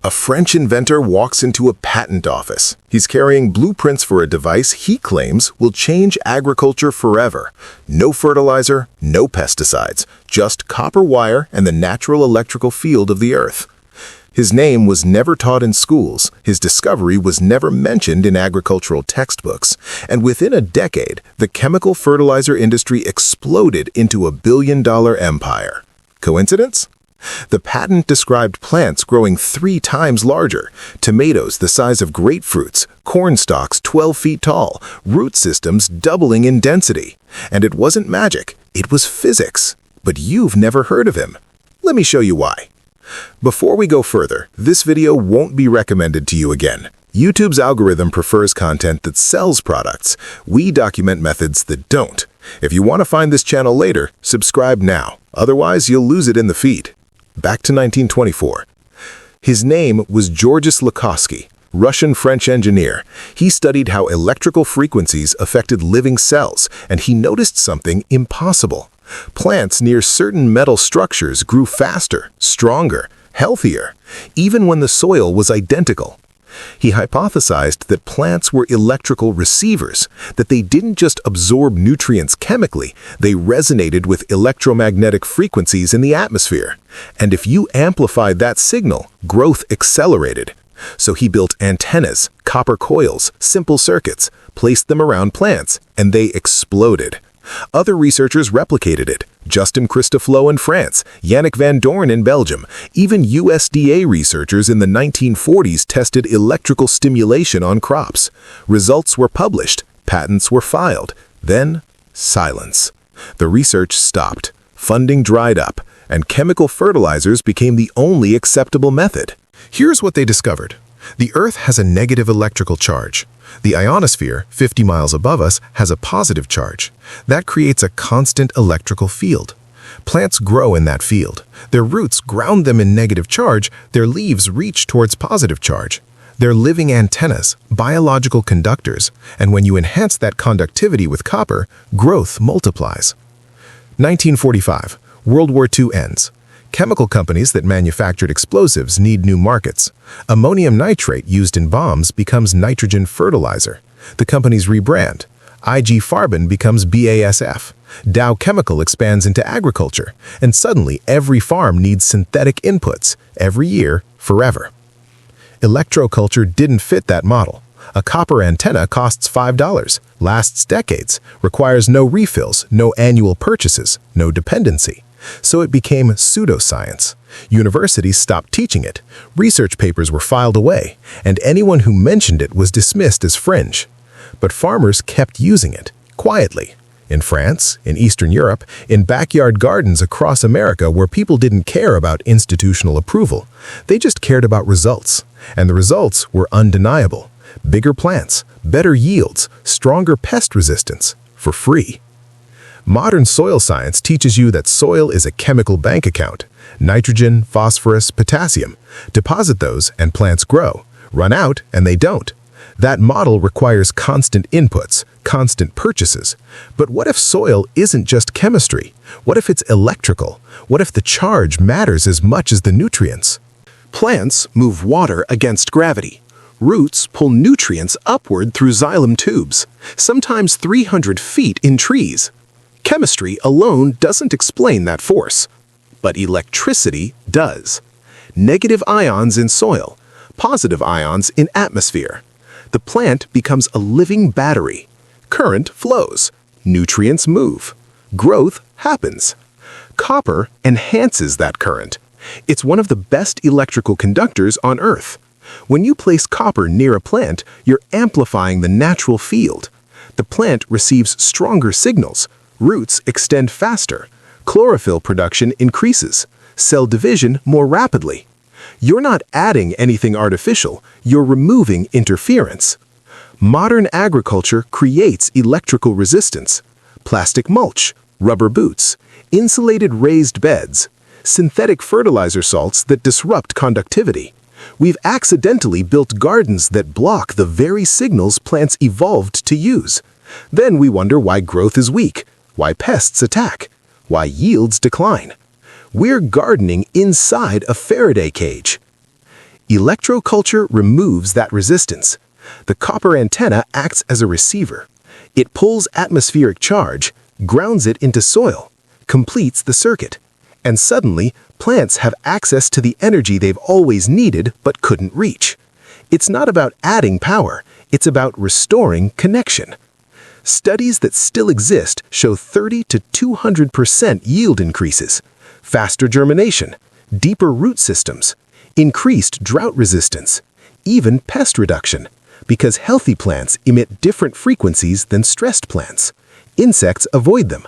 A French inventor walks into a patent office. He's carrying blueprints for a device he claims will change agriculture forever. No fertilizer, no pesticides, just copper wire and the natural electrical field of the earth. His name was never taught in schools, his discovery was never mentioned in agricultural textbooks, and within a decade, the chemical fertilizer industry exploded into a billion-dollar empire. Coincidence? The patent described plants growing 3 times larger, tomatoes the size of grapefruits, corn stalks 12 feet tall, root systems doubling in density. And it wasn't magic, it was physics. But you've never heard of him. Let me show you why. Before we go further, this video won't be recommended to you again. YouTube's algorithm prefers content that sells products. We document methods that don't. If you want to find this channel later, subscribe now. Otherwise, you'll lose it in the feed. Back to 1924. His name was Georges Lakhovsky, Russian-French engineer. He studied how electrical frequencies affected living cells, and he noticed something impossible. Plants near certain metal structures grew faster, stronger, healthier, even when the soil was identical. He hypothesized that plants were electrical receivers, that they didn't just absorb nutrients chemically, they resonated with electromagnetic frequencies in the atmosphere. And if you amplified that signal, growth accelerated. So he built antennas, copper coils, simple circuits, placed them around plants, and they exploded. Other researchers replicated it. Justin Christoflo in France, Yannick Van Doorn in Belgium. Even USDA researchers in the 1940s tested electrical stimulation on crops. Results were published, patents were filed. Then, silence. The research stopped, funding dried up, and chemical fertilizers became the only acceptable method. Here's what they discovered. The Earth has a negative electrical charge. The ionosphere, 50 miles above us, has a positive charge. That creates a constant electrical field. Plants grow in that field. Their roots ground them in negative charge, their leaves reach towards positive charge. They're living antennas, biological conductors, and when you enhance that conductivity with copper, growth multiplies. 1945. World War II ends. Chemical companies that manufactured explosives need new markets. Ammonium nitrate used in bombs becomes nitrogen fertilizer. The companies rebrand. IG Farben becomes BASF. Dow Chemical expands into agriculture. And suddenly, every farm needs synthetic inputs, every year, forever. Electroculture didn't fit that model. A copper antenna costs $5, lasts decades, requires no refills, no annual purchases, no dependency. So it became pseudoscience. Universities stopped teaching it, research papers were filed away, and anyone who mentioned it was dismissed as fringe. But farmers kept using it, quietly. In France, in Eastern Europe, in backyard gardens across America where people didn't care about institutional approval. They just cared about results. And the results were undeniable. Bigger plants, better yields, stronger pest resistance, for free. Modern soil science teaches you that soil is a chemical bank account. Nitrogen, phosphorus, potassium. Deposit those and plants grow. Run out and they don't. That model requires constant inputs, constant purchases. But what if soil isn't just chemistry? What if it's electrical? What if the charge matters as much as the nutrients? Plants move water against gravity. Roots pull nutrients upward through xylem tubes, sometimes 300 feet in trees. Chemistry alone doesn't explain that force, but electricity does. Negative ions in soil, positive ions in atmosphere. The plant becomes a living battery. Current flows, nutrients move, growth happens. Copper enhances that current. It's one of the best electrical conductors on Earth. When you place copper near a plant, you're amplifying the natural field. The plant receives stronger signals. Roots extend faster, chlorophyll production increases, cell division more rapidly. You're not adding anything artificial, you're removing interference. Modern agriculture creates electrical resistance. Plastic mulch, rubber boots, insulated raised beds, synthetic fertilizer salts that disrupt conductivity. We've accidentally built gardens that block the very signals plants evolved to use. Then we wonder why growth is weak, why pests attack, why yields decline. We're gardening inside a Faraday cage. Electroculture removes that resistance. The copper antenna acts as a receiver. It pulls atmospheric charge, grounds it into soil, completes the circuit, and suddenly plants have access to the energy they've always needed but couldn't reach. It's not about adding power, it's about restoring connection. Studies that still exist show 30 to 200% yield increases, faster germination, deeper root systems, increased drought resistance, even pest reduction, because healthy plants emit different frequencies than stressed plants. Insects avoid them.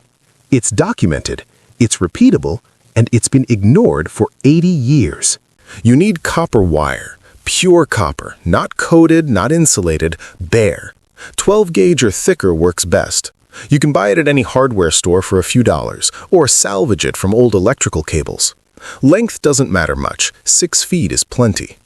It's documented, it's repeatable, and it's been ignored for 80 years. You need copper wire, pure copper, not coated, not insulated, bare. 12 gauge or thicker works best. You can buy it at any hardware store for a few dollars, or salvage it from old electrical cables. Length doesn't matter much, 6 feet is plenty.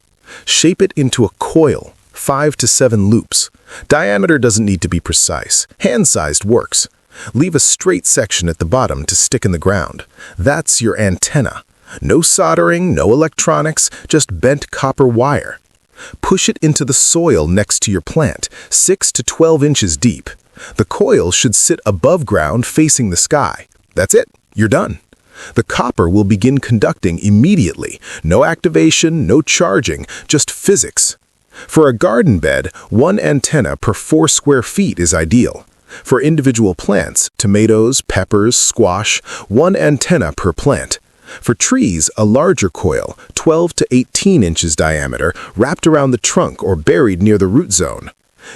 Shape it into a coil, 5 to 7 loops. Diameter doesn't need to be precise, hand-sized works. Leave a straight section at the bottom to stick in the ground. That's your antenna. No soldering, no electronics, just bent copper wire. Push it into the soil next to your plant, 6 to 12 inches deep. The coil should sit above ground facing the sky. That's it, you're done. The copper will begin conducting immediately. No activation, no charging, just physics. For a garden bed, 1 antenna per 4 square feet is ideal. For individual plants, tomatoes, peppers, squash, 1 antenna per plant. For trees, a larger coil, 12 to 18 inches diameter, wrapped around the trunk or buried near the root zone.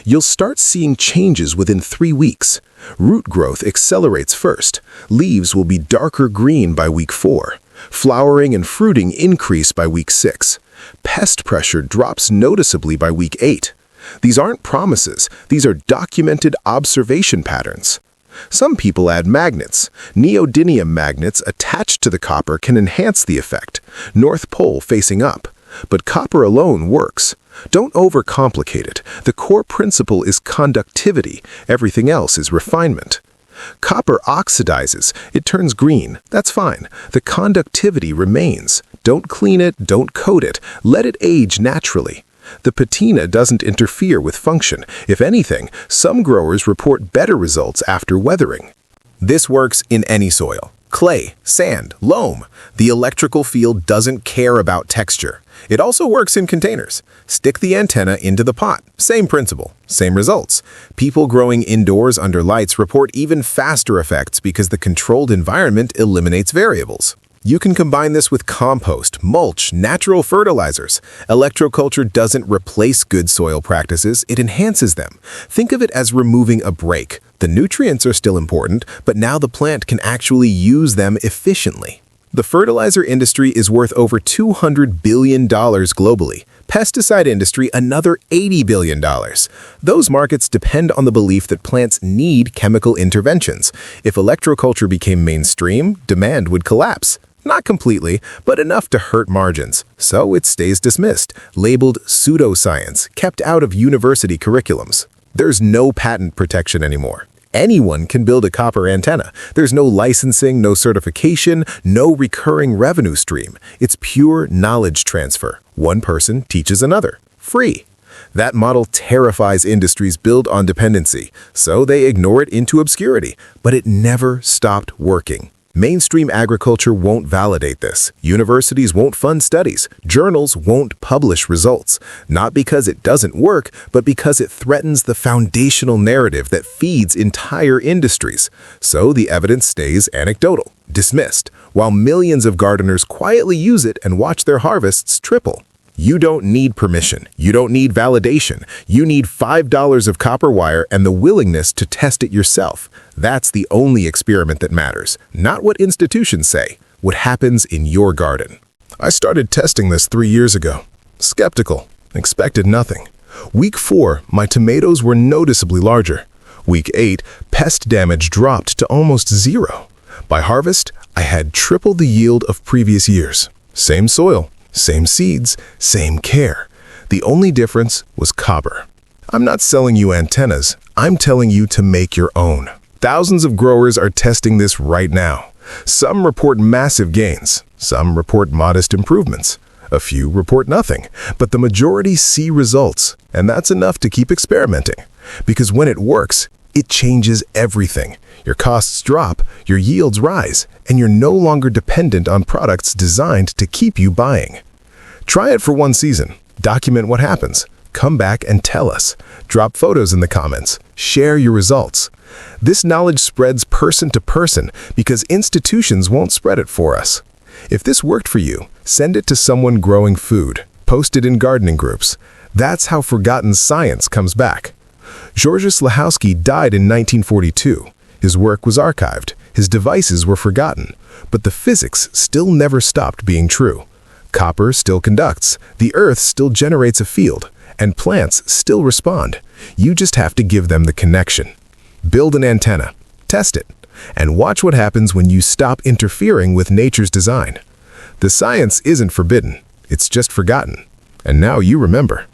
You'll start seeing changes within 3 weeks. Root growth accelerates first. Leaves will be darker green by week 4. Flowering and fruiting increase by week 6. Pest pressure drops noticeably by week 8. These aren't promises, these are documented observation patterns. Some people add magnets. Neodymium magnets attached to the copper can enhance the effect, North Pole facing up. But copper alone works. Don't overcomplicate it. The core principle is conductivity. Everything else is refinement. Copper oxidizes. It turns green. That's fine. The conductivity remains. Don't clean it, don't coat it. Let it age naturally. The patina doesn't interfere with function. If anything, some growers report better results after weathering. This works in any soil. Clay, sand, loam. The electrical field doesn't care about texture. It also works in containers. Stick the antenna into the pot. Same principle, same results. People growing indoors under lights report even faster effects because the controlled environment eliminates variables. You can combine this with compost, mulch, natural fertilizers. Electroculture doesn't replace good soil practices, it enhances them. Think of it as removing a brake. The nutrients are still important, but now the plant can actually use them efficiently. The fertilizer industry is worth over $200 billion globally. Pesticide industry, another $80 billion. Those markets depend on the belief that plants need chemical interventions. If electroculture became mainstream, demand would collapse. Not completely, but enough to hurt margins. So it stays dismissed, labeled pseudoscience, kept out of university curriculums. There's no patent protection anymore. Anyone can build a copper antenna. There's no licensing, no certification, no recurring revenue stream. It's pure knowledge transfer. One person teaches another. Free. That model terrifies industries built on dependency, so they ignore it into obscurity. But it never stopped working. Mainstream agriculture won't validate this. Universities won't fund studies. Journals won't publish results. Not because it doesn't work, but because it threatens the foundational narrative that feeds entire industries. So the evidence stays anecdotal, dismissed, while millions of gardeners quietly use it and watch their harvests triple. You don't need permission. You don't need validation. You need $5 of copper wire and the willingness to test it yourself. That's the only experiment that matters. Not what institutions say, what happens in your garden. I started testing this 3 years ago. Skeptical. Expected nothing. Week 4, my tomatoes were noticeably larger. Week 8, pest damage dropped to almost 0. By harvest, I had triple the yield of previous years. Same soil. Same seeds, same care. The only difference was copper. I'm not selling you antennas, I'm telling you to make your own. Thousands of growers are testing this right now. Some report massive gains, some report modest improvements. A few report nothing, but the majority see results, and that's enough to keep experimenting. Because when it works, it changes everything. Your costs drop, your yields rise, and you're no longer dependent on products designed to keep you buying. Try it for one season. Document what happens. Come back and tell us. Drop photos in the comments. Share your results. This knowledge spreads person to person because institutions won't spread it for us. If this worked for you, send it to someone growing food. Post it in gardening groups. That's how forgotten science comes back. Georges Lahowsky died in 1942. His work was archived. His devices were forgotten. But the physics still never stopped being true. Copper still conducts. The earth still generates a field. And plants still respond. You just have to give them the connection. Build an antenna. Test it. And watch what happens when you stop interfering with nature's design. The science isn't forbidden. It's just forgotten. And now you remember.